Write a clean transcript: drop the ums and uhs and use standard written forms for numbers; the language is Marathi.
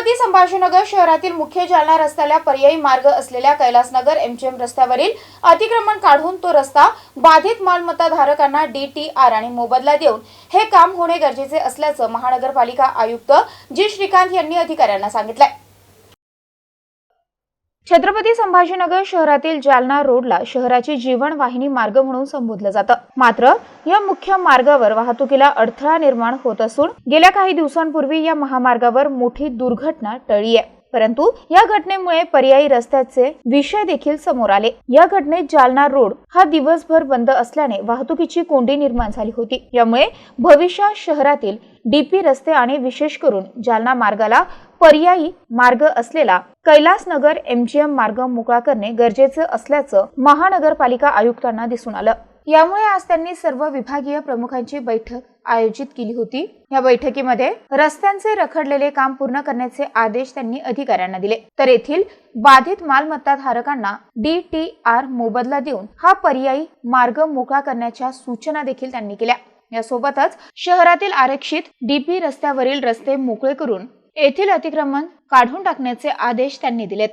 छत्रपती संभाजीनगर शहरातील मुख्य जालना रस्त्याला पर्यायी मार्ग असलेल्या कैलासनगर एमजीएम रस्त्यावरील अतिक्रमण काढून तो रस्ता बाधित मालमत्ता धारकांना DTR आणि मोबदला देऊन हे काम होणे गरजेचे असल्याचं महानगरपालिका आयुक्त जी श्रीकांत यांनी अधिकाऱ्यांना सांगितले। छत्रपती संभाजीनगर शहरातील जालना रोडला शहराची जीवनवाहिनी मार्ग म्हणून संबोधलं जातं। मात्र या मुख्य मार्गावर वाहतुकीला अडथळा निर्माण होत असून गेल्या काही दिवसांपूर्वी या महामार्गावर मोठी दुर्घटना टळली आहे। परंतु या घटनेमुळे पर्यायी रस्त्याचे विषय देखील समोर आले। या घटनेत जालना रोड हा दिवसभर बंद असल्याने वाहतुकीची कोंडी निर्माण झाली होती। यामुळे भविष्यात शहरातील DP रस्ते आणि विशेष करून जालना मार्गाला पर्यायी मार्ग असलेला कैलासनगर MGM मार्ग मोकळा करणे गरजेचे असल्याचं महानगरपालिका आयुक्तांना दिसून आलं। यामुळे आज त्यांनी सर्व विभागीय प्रमुखांची बैठक आयोजित केली होती। या बैठकीमध्ये रस्त्यांचे रखडलेले काम पूर्ण करण्याचे आदेश त्यांनी अधिकाऱ्यांना दिले, तर येथील बाधित मालमत्ता धारकांना DTR मोबदला देऊन हा पर्यायी मार्ग मोकळा करण्याच्या सूचना देखील त्यांनी केल्या। यासोबतच शहरातील आरक्षित DP रस्त्यावरील रस्ते मोकळे करून येथील अतिक्रमण काढून टाकण्याचे आदेश त्यांनी दिलेत।